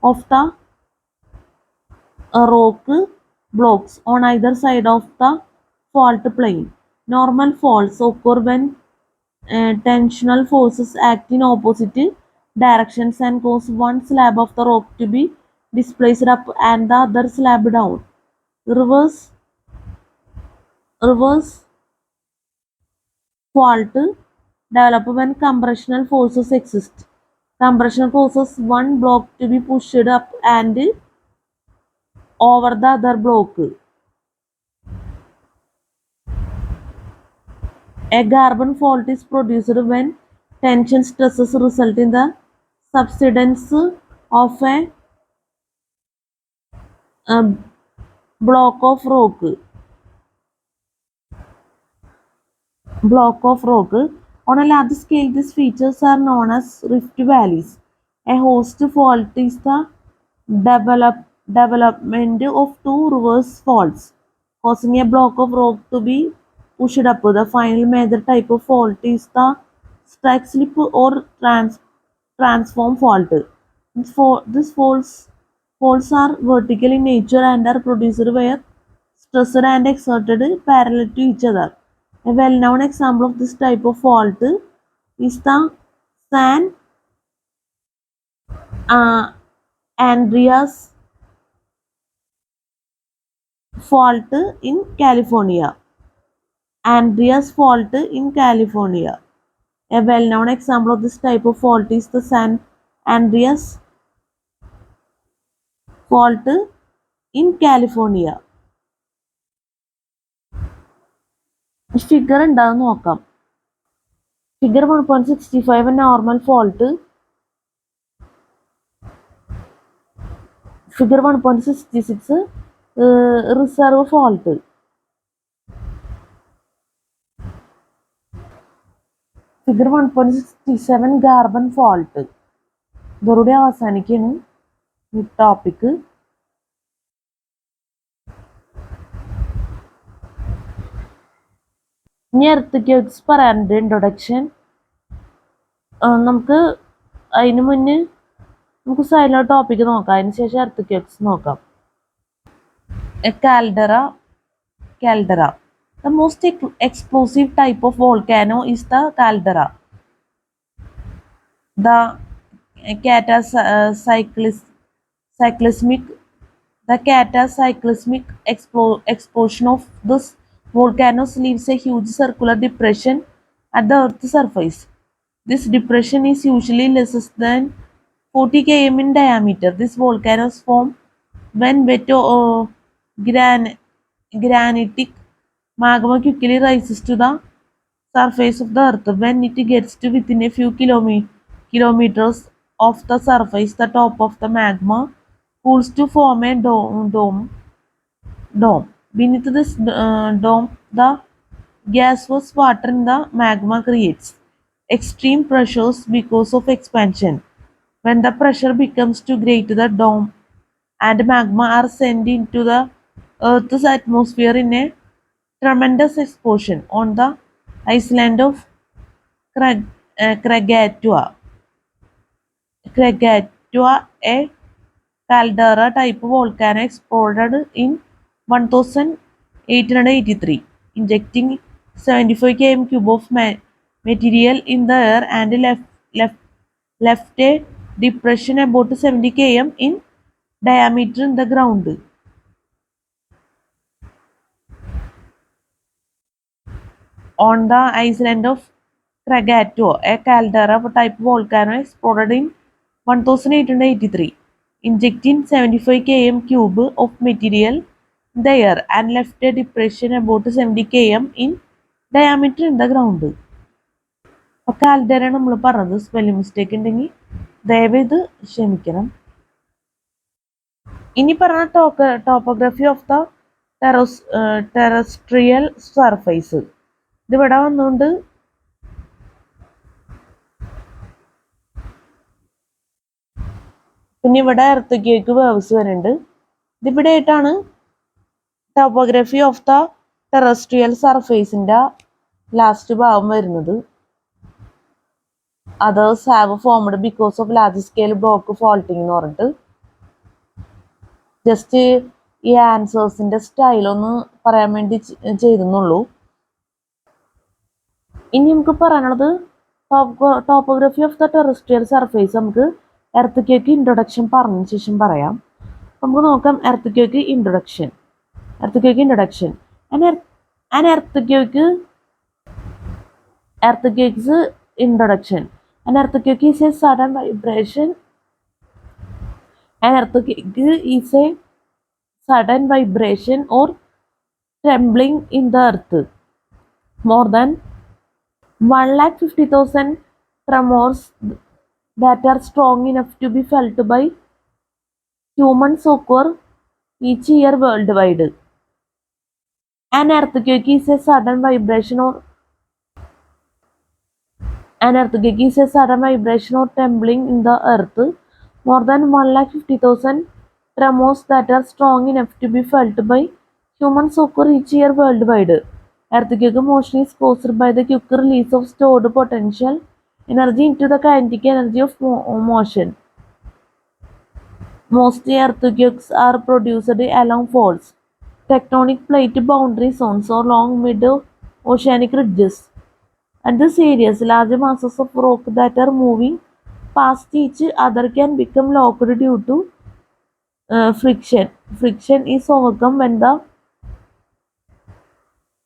of the rock blocks on either side of the fault plane. Normal faults occur when tensional forces act in opposite directions and cause one slab of the rock to be displaced up and the other slab down. Reverse fault develop when compressional forces exist. Compression causes one block to be pushed up and over the other block. A carbon fault is produced when tension stresses result in the subsidence of a block of rock. On a large scale, these features are known as rift valleys. A host fault is the development of two reverse faults, causing a block of rock to be pushed up. The final major type of fault is the strike slip or transform fault. These faults are vertical in nature and are produced where stressed and exerted parallel to each other. A well-known example of this type of fault is the San Andreas fault in California. Andreas fault in California. A well-known example of this type of fault is the San Andreas fault in California. Figure ഉണ്ടാകുന്ന നോക്കാം. Figure 1.65 normal fault. Figure 1.66 reserve fault. Figure 1.67 carbon fault. ഇതോടെ അവസാനിക്കുന്നു ഈ topic. ഇനി earth പറയാനുണ്ട് introduction. നമുക്ക് അതിന് മുന്നേ നമുക്ക് സൈഡിലുള്ള ടോപ്പിക് നോക്കാം, അതിന് ശേഷം എർത്ത് നോക്കാം. Caldera. The most explosive type of volcano is the caldera. The cataclysmic explosion of this volcano leaves a huge circular depression at the Earth's surface. This depression is usually less than 40 km in diameter. These volcanoes form when wet granitic magma quickly rises to the surface of the earth. When it gets to within a few kilometers of the surface, the top of the magma cools to form a dome. Beneath this dome, the gaseous water in the magma creates extreme pressures because of expansion. When the pressure becomes too great, the dome and magma are sent into the Earth's atmosphere in a tremendous explosion on the island of Krakatoa. Krakatoa, a caldera-type volcano, exploded in 1883, injecting 75 km cube of material in the air and left, left a depression about 70 km in diameter in the ground. On the island of Krakatoa, a caldera-type volcano exploded in 1883, injecting 75 km cube of material in the air and left a depression about 70 km in diameter in the ground. അപ്പോൾ കാൽഡെറയാണ് നമ്മൾ പറഞ്ഞത്. Spelling mistake ഉണ്ടെങ്കിൽ ദയവേത് ക്ഷമിക്കണം. ഇനി പറഞ്ഞ topography of the terrestrial surface. ഇതിവിടെ വന്നുകൊണ്ട് പിന്നെ ഇവിടെ എർത്ത് വേവ്സ് വരുന്നുണ്ട്. ഇതിവിടെ ആയിട്ടാണ് ടോപ്പോഗ്രഫി ഓഫ് ദ ടെറസ്ട്രിയൽ സർഫേസിന്റെ ലാസ്റ്റ് ഭാഗം വരുന്നത്. Others have formed because of large scale block faulting എന്ന് പറഞ്ഞിട്ട് ജസ്റ്റ് ഈ ആൻസേഴ്സിന്റെ സ്റ്റൈൽ ഒന്ന് പറയാൻ വേണ്ടി ചെയ്തെന്നുള്ളൂ. ഇനി നമുക്ക് പറയാനുള്ളത് topography of the terrestrial surface നമുക്ക് എർത്ത് ക്വേക്ക് ഇൻട്രൊഡക്ഷൻ പറഞ്ഞ ശേഷം പറയാം. നമുക്ക് നോക്കാം earth introduction. An earthquake's introduction. An earthquake is a sudden vibration. An earthquake is a sudden vibration or trembling in the earth. More than 150,000 tremors that are strong enough to be felt by humans occur each year worldwide. An earthquake is a sudden vibration or trembling in the earth. More than 150,000 tremors that are strong enough to be felt by humans occur each year worldwide. Earthquake motion is caused by the quick release of stored potential energy into the kinetic energy of motion. Most earthquakes are produced along faults, tectonic plate boundary zones, or along mid-oceanic ridges. At this areas, large masses of rock that are moving past each other can become locked due to friction. Friction is overcome when the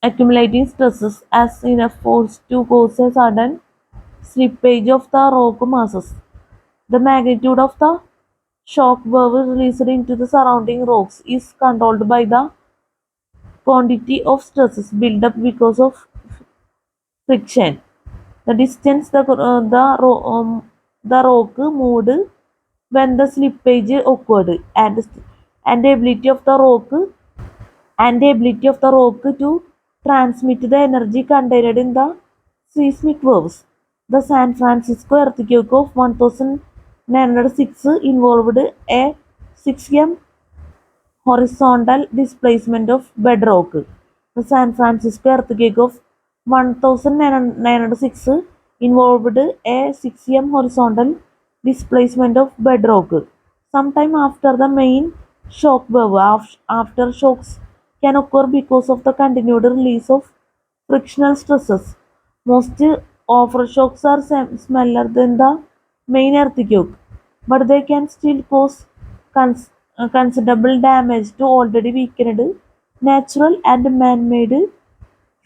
accumulating stresses as enough force to cause a sudden slippage of the rock masses. The magnitude of the shock wave released into the surrounding rocks is controlled by the quantity of stresses built up because of friction. The distance the rock moved when the slippage occurred, and the ability of the rock to transmit the energy contained in the seismic waves. The San Francisco earthquake of 1906 involved a 6 m horizontal displacement of bedrock. The San Francisco earthquake of 1906 involved a 6 m horizontal displacement of bedrock. Sometime after the main shock wave, aftershocks can occur because of the continued release of frictional stresses. Most aftershocks are smaller than the main earthquake, but they can still cause considerable damage to already weakened natural and man-made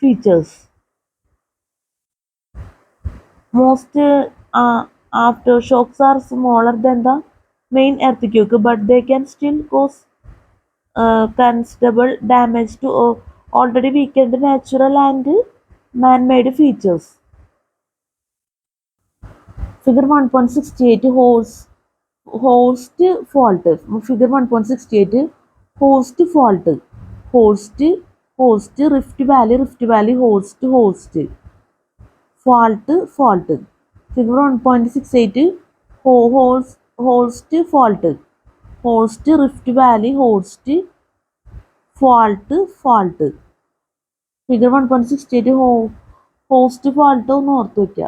features. Most aftershocks are smaller than the main earthquake, but they can still cause considerable damage to already weakened natural and man-made features. Figure 1.68 Horst fault. Figure 1.68 Horst fault. Horst Rift Valley Horst fault. Figure 1.68 Horst fault. Horst Rift Valley, Horst fault. Figure 1.68 Horst fault ഒന്ന് ഓർത്ത് വയ്ക്കുക.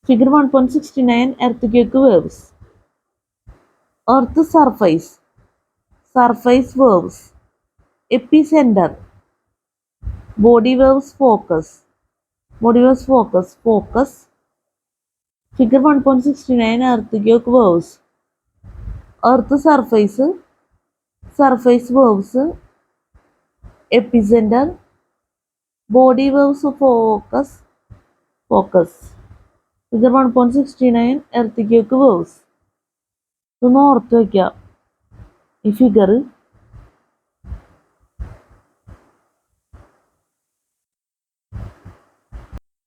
Figure 1.69 earthquake waves. Earth surface waves. Epicenter. Body waves focus. Figure 1.69 earthquake waves. Earth surface waves. Epicenter. Body waves focus. Figure 1.69 earthquake waves. ഇതൊന്ന് ഓർത്ത് വയ്ക്കുക ഈ figure.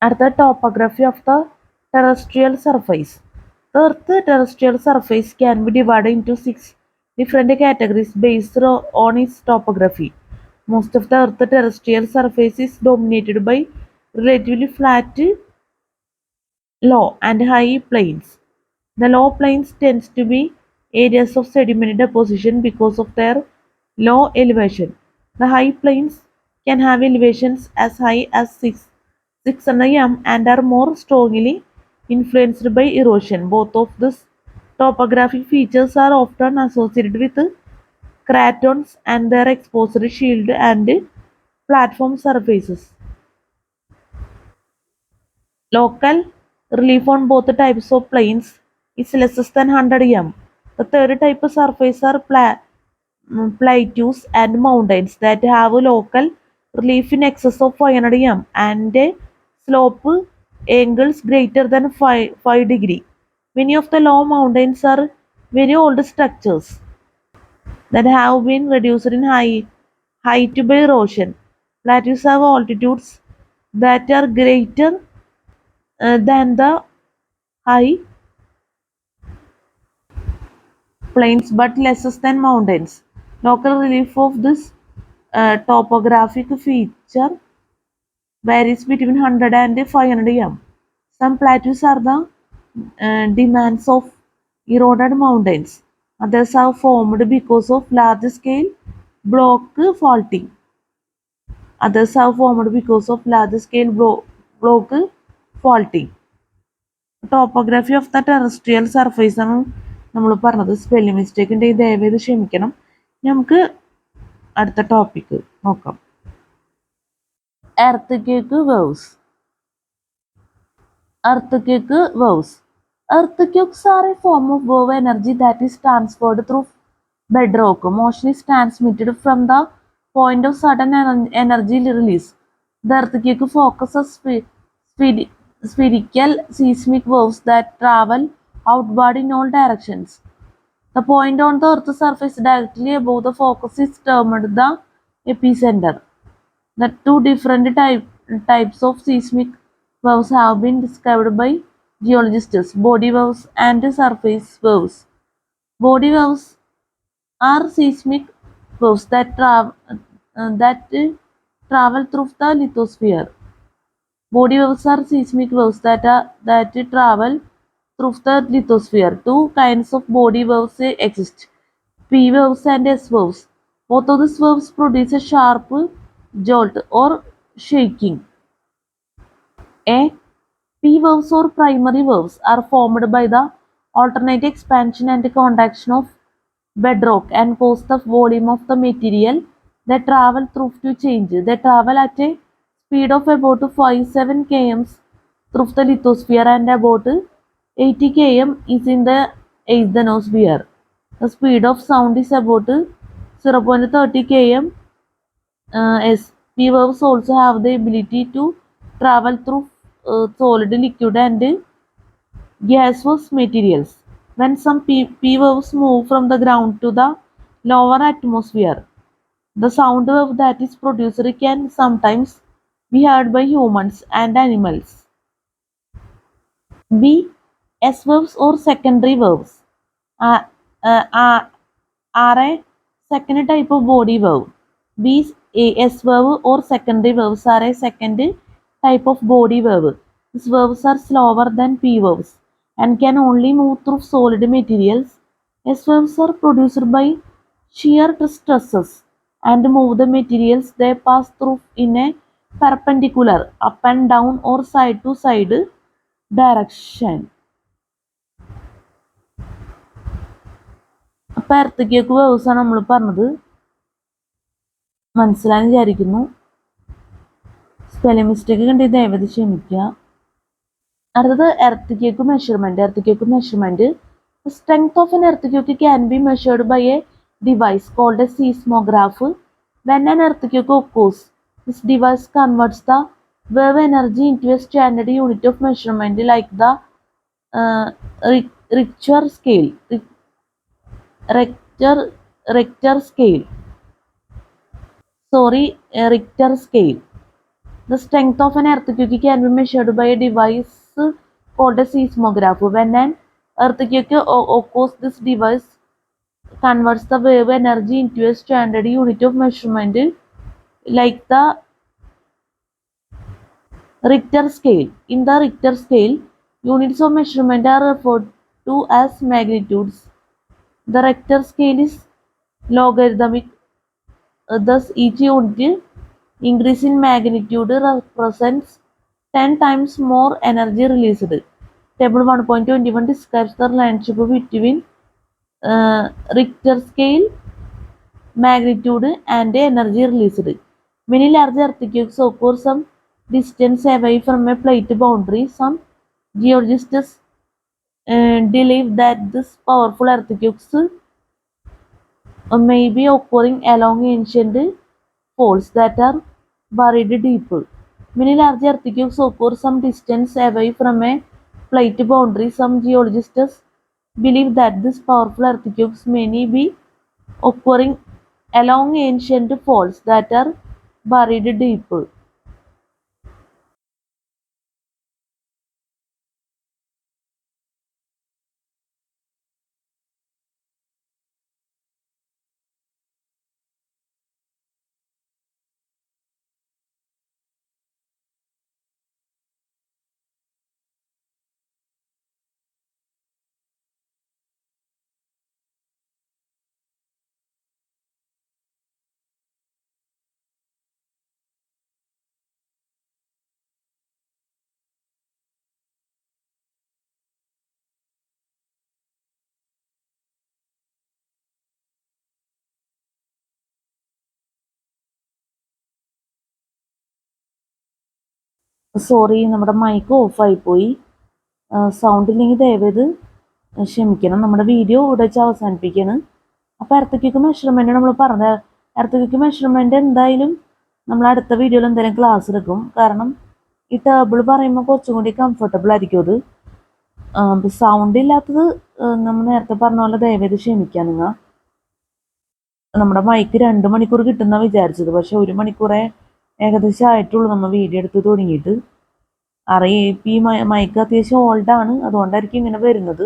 അടുത്ത topography of the terrestrial surface. The Earth's terrestrial surface can be divided into 6 different categories based on its topography. Most of the Earth's terrestrial surface is dominated by relatively flat, low and high plains. The low plains tend to be areas of sediment deposition because of their low elevation. The high plains can have elevations as high as 600 m and are more strongly influenced by erosion. Both of these topographic features are often associated with cratons and their exposed shield and platform surfaces. Local relief on both types of plains is less than 100 m. The third type of surface are plateaus and mountains that have local relief in excess of 500 m and slope angles greater than 5 degree. Many of the low mountains are very old structures that have been reduced in height by erosion. Plateaus have altitudes that are greater than the high plains but less than mountains. Local relief of this topographic feature varies between 100 and 500 m. Some plateaus are the demands of eroded mountains. Others are formed because of large-scale block faulting. Topography of the terrestrial surface ആണ് നമ്മൾ പറഞ്ഞത്. Spelling mistake ഉണ്ടെങ്കിൽ ദയവേത് ക്ഷമിക്കണം. നമുക്ക് അടുത്ത topic നോക്കാം. earthquake waves. Earthquakes are a form of wave energy that is transferred through bedrock. Motion is transmitted from the point of sudden energy release. The earthquake focuses spherical seismic waves that travel outward in all directions. The point on the Earth's surface directly above the focus is termed the epicenter. The two different types of seismic waves have been described by geologists: body waves and surface waves. Body waves are seismic waves that travel through the lithosphere. Body waves are seismic waves that travel through the lithosphere. Two kinds of body waves exist: P waves and S waves. Both of these waves produce a sharp jolt or shaking. P waves or primary waves are formed by the alternate expansion and contraction of bedrock and cause the volume of the material they travel through to change. They travel at a speed of about 57 km through the lithosphere and about 80 km is in the asthenosphere. The speed of sound is about 0.30 km. P waves also have the ability to travel through solid, liquid and gaseous materials. When some P waves move from the ground to the lower atmosphere, the sound wave that is produced can sometimes be heard by humans and animals. B. S waves or secondary waves are a second type of body wave. S verb or secondary verbs are a second type of body verb. These verbs are slower than P verbs and can only move through solid materials. S verbs are produced by shear stresses and move the materials they pass through in a perpendicular, up and down or side to side direction. അപ്പോൾ എർത്തിക്കേക്ക് വേവ്സാണ് നമ്മൾ പറഞ്ഞത്. മനസ്സിലായെന്ന് വിചാരിക്കുന്നു. Spelling mistake കണ്ടി ദയവായി ക്ഷമിക്കുക. അടുത്തത് എർത്തിക്കേക്ക് measurement. The strength of an earthquake can be measured by a device called a seismograph. When an earthquake occurs, this device converts the wave energy into a standard unit of measurement like the Richter scale. Richter scale. The strength of an earthquake can be measured by a device called a seismograph. When an earthquake occurs, this device converts the wave energy into a standard unit of measurement like the Richter scale. In the Richter scale, units of measurement are referred to as magnitudes. The Richter scale is logarithmic, thus each unit increase in magnitude represents 10 times more energy released. Table 1.21 describes the relationship between Richter scale, magnitude and energy released. Many large earthquakes occur some distance away from a plate boundary. Some geologists believe that these powerful earthquakes may be occurring along ancient faults that are buried deep. Many large earthquakes occur some distance away from a plate boundary. Some geologists believe that these powerful earthquakes may be occurring along ancient faults that are buried deep. Sorry, നമ്മുടെ mic ഓഫായിപ്പോയി. Sound ഇല്ലെങ്കിൽ ദയവേത് ക്ഷമിക്കണം. നമ്മുടെ video ഇവിടെ വെച്ച് അവസാനിപ്പിക്കുകയാണ്. അപ്പോൾ എർത്തക്വേക്ക് measurement നമ്മൾ പറഞ്ഞ എർത്തക്വേക്ക് മെഷർമെൻറ്റ് എന്തായാലും നമ്മൾ അടുത്ത വീഡിയോയിൽ എന്തായാലും ക്ലാസ് എടുക്കും. കാരണം ഈ ടേബിൾ പറയുമ്പോൾ കുറച്ചും കൂടി കംഫർട്ടബിൾ ആയിരിക്കും അത്. സൗണ്ട് ഇല്ലാത്തത് നമ്മൾ നേരത്തെ പറഞ്ഞ പോലെ ദയവേത് ക്ഷമിക്കാം നിങ്ങൾ. നമ്മുടെ മൈക്ക് 2 മണിക്കൂർ കിട്ടുന്ന വിചാരിച്ചത്, പക്ഷെ 1 മണിക്കൂറേ ഏകദേശം ആയിട്ടുള്ളൂ നമ്മൾ വീഡിയോ എടുത്ത് തുടങ്ങിയിട്ട്. ഈ മൈക്ക് അത്യാവശ്യം ഓൾഡാണ്, അതുകൊണ്ടായിരിക്കും ഇങ്ങനെ വരുന്നത്.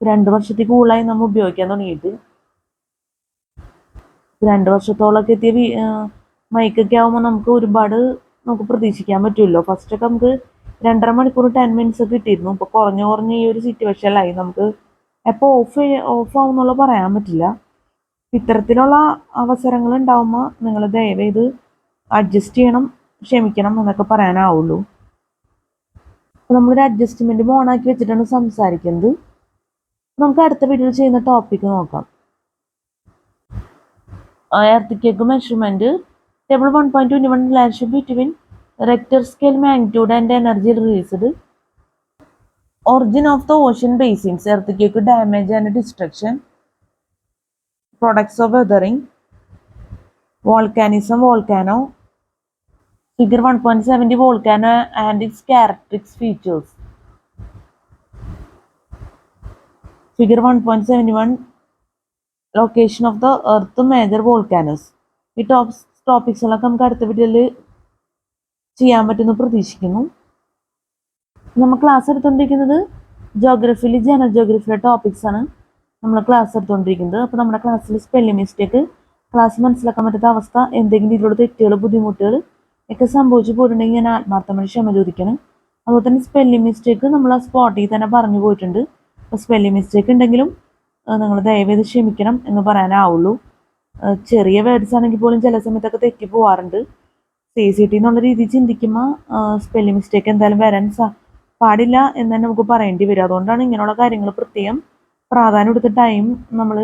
2 വർഷത്തിൽ കൂടുതലായി നമ്മൾ ഉപയോഗിക്കാൻ തുടങ്ങിയിട്ട്. 2 വർഷത്തോളമൊക്കെ എത്തിയ മൈക്കൊക്കെ ആകുമ്പോൾ നമുക്ക് ഒരുപാട് പ്രതീക്ഷിക്കാൻ പറ്റുമല്ലോ. ഫസ്റ്റൊക്കെ നമുക്ക് 2.5 മണിക്കൂർ 10 മിനിറ്റ്സ് ഒക്കെ കിട്ടിയിരുന്നു. ഇപ്പോൾ കുറഞ്ഞ ഈ ഒരു സിറ്റുവേഷനിലായി. നമുക്ക് എപ്പോൾ ഓഫ് ആവും എന്നുള്ള പറയാൻ പറ്റില്ല. ഇത്തരത്തിലുള്ള അവസരങ്ങൾ ഉണ്ടാകുമ്പോൾ നിങ്ങൾ ദയവേത് അഡ്ജസ്റ്റ് ചെയ്യണം, ക്ഷമിക്കണം എന്നൊക്കെ പറയാനാവുള്ളൂ. അപ്പോൾ നമ്മളൊരു അഡ്ജസ്റ്റ്മെൻറ്റ് ഓണാക്കി വെച്ചിട്ടാണ് സംസാരിക്കുന്നത്. നമുക്ക് അടുത്ത വീഡിയോയിൽ ചെയ്യുന്ന ടോപ്പിക്ക് നോക്കാം. Earthquake measurement. Table 1.21 relation between Richter scale, magnitude and energy released. Origin of the ocean basins, earthquake damage and destruction. Products of weathering. Volcanism, volcano. Figure 1.70 volcano and its characteristic features. Figure 1.71 location of the earth major volcanoes. ഈ ടോപ്പിക്സുകളൊക്കെ നമുക്ക് അടുത്ത വീഡിയോയിൽ ചെയ്യാൻ പറ്റുമെന്ന് പ്രതീക്ഷിക്കുന്നു. നമ്മൾ class എടുത്തുകൊണ്ടിരിക്കുന്നത് general ജോഗ്രഫിയിലെ ടോപ്പിക്സാണ് നമ്മൾ class എടുത്തുകൊണ്ടിരിക്കുന്നത്. അപ്പോൾ നമ്മുടെ ക്ലാസ്സിൽ സ്പെല്ലിംഗ് മിസ്റ്റേക്ക് ക്ലാസ് മനസ്സിലാക്കാൻ പറ്റാത്ത അവസ്ഥ, എന്തെങ്കിലും ഇതിലൂടെ തെറ്റുകൾ, ബുദ്ധിമുട്ടുകൾ ഒക്കെ സംഭവിച്ചു പോയിട്ടുണ്ടെങ്കിൽ ഞാൻ ആത്മാർത്ഥമായി ക്ഷമ ചോദിക്കണം. അതുപോലെ തന്നെ സ്പെല്ലിംഗ് മിസ്റ്റേക്ക് നമ്മൾ ആ സ്പോട്ടിൽ തന്നെ പറഞ്ഞു പോയിട്ടുണ്ട്. അപ്പോൾ സ്പെല്ലിംഗ് മിസ്റ്റേക്ക് ഉണ്ടെങ്കിലും നിങ്ങൾ ദയവേത് ക്ഷമിക്കണം എന്ന് പറയാനാവുള്ളൂ. ചെറിയ വേർഡ്സ് ആണെങ്കിൽ പോലും ചില സമയത്തൊക്കെ തെറ്റി പോവാറുണ്ട്. CCT എന്നുള്ള രീതിയിൽ ചിന്തിക്കുമ്പോൾ സ്പെല്ലിംഗ് മിസ്റ്റേക്ക് എന്തായാലും വരാൻ പാടില്ല എന്ന് തന്നെ നമുക്ക് പറയേണ്ടി വരും. അതുകൊണ്ടാണ് ഇങ്ങനെയുള്ള കാര്യങ്ങൾ പ്രത്യേകം പ്രാധാന്യം എടുത്ത ടൈം നമ്മൾ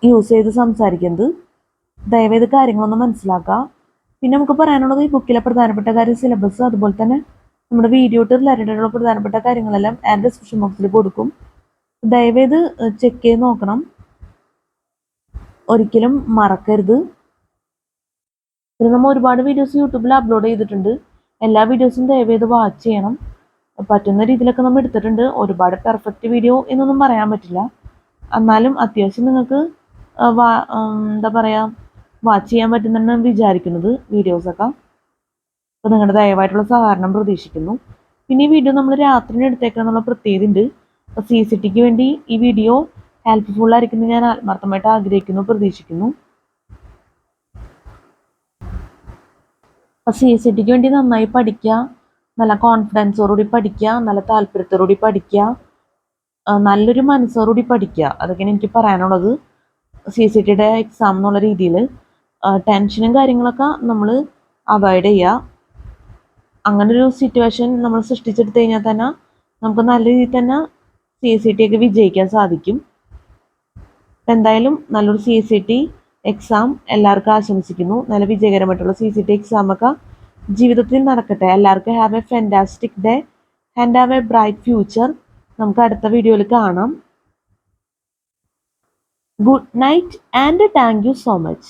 യൂസ് ചെയ്ത് സംസാരിക്കുന്നത്. ദയവേത് കാര്യങ്ങളൊന്ന് മനസ്സിലാക്കുക. പിന്നെ നമുക്ക് പറയാനുള്ളത് ഈ ബുക്കിലെ പ്രധാനപ്പെട്ട കാര്യം, സിലബസ്, അതുപോലെ തന്നെ നമ്മുടെ വീഡിയോ റിലേറ്റഡുള്ള പ്രധാനപ്പെട്ട കാര്യങ്ങളെല്ലാം ആൻഡ് ഡിസ്ക്രിപ്ഷൻ ബോക്സിൽ കൊടുക്കും. ദയവേത് ചെക്ക് ചെയ്ത് നോക്കണം, ഒരിക്കലും മറക്കരുത്. പിന്നെ നമ്മൾ ഒരുപാട് വീഡിയോസ് യൂട്യൂബിൽ അപ്ലോഡ് ചെയ്തിട്ടുണ്ട്. എല്ലാ വീഡിയോസും ദയവേത് വാച്ച് ചെയ്യണം. പറ്റുന്ന രീതിയിലൊക്കെ നമ്മൾ എടുത്തിട്ടുണ്ട്. ഒരുപാട് പെർഫെക്റ്റ് വീഡിയോ എന്നൊന്നും പറയാൻ പറ്റില്ല. എന്നാലും അത്യാവശ്യം നിങ്ങൾക്ക് എന്താ പറയുക, വാച്ച് ചെയ്യാൻ പറ്റുന്നെന്ന് വിചാരിക്കുന്നത് വീഡിയോസൊക്കെ. അപ്പോൾ നിങ്ങളുടെ ദയവായിട്ടുള്ള സഹകരണം പ്രതീക്ഷിക്കുന്നു. പിന്നെ ഈ വീഡിയോ നമ്മൾ രാത്രിന് എടുത്തേക്കാന്നുള്ള പ്രത്യേകത ഉണ്ട്. അപ്പോൾ CCTക്ക് വേണ്ടി ഈ വീഡിയോ ഹെൽപ്ഫുൾ ആയിരിക്കുന്നു ഞാൻ ആത്മാർത്ഥമായിട്ട് ആഗ്രഹിക്കുന്നു, പ്രതീക്ഷിക്കുന്നു. അപ്പോൾ CCTക്ക് വേണ്ടി നന്നായി പഠിക്കുക, നല്ല കോൺഫിഡൻസോടുകൂടി പഠിക്കുക, നല്ല താല്പര്യത്തോടുകൂടി പഠിക്കുക, നല്ലൊരു മനസ്സോടുകൂടി പഠിക്കുക. അതൊക്കെയാണ് എനിക്ക് പറയാനുള്ളത്. CCTയുടെ എക്സാം എന്നുള്ള രീതിയിൽ ടെൻഷനും കാര്യങ്ങളൊക്കെ നമ്മൾ അവോയ്ഡ് ചെയ്യുക. അങ്ങനൊരു സിറ്റുവേഷൻ നമ്മൾ സൃഷ്ടിച്ചെടുത്തു കഴിഞ്ഞാൽ തന്നെ നമുക്ക് നല്ല രീതിയിൽ തന്നെ CCT ഒക്കെ വിജയിക്കാൻ സാധിക്കും. എന്തായാലും നല്ലൊരു CCT എക്സാം എല്ലാവർക്കും ആശംസിക്കുന്നു. നല്ല വിജയകരമായിട്ടുള്ള CCT എക്സാമൊക്കെ ജീവിതത്തിൽ നടക്കട്ടെ. എല്ലാവർക്കും have A fantastic day and have A bright future. നമുക്ക് അടുത്ത വീഡിയോയിൽ കാണാം. Good night and thank you so much.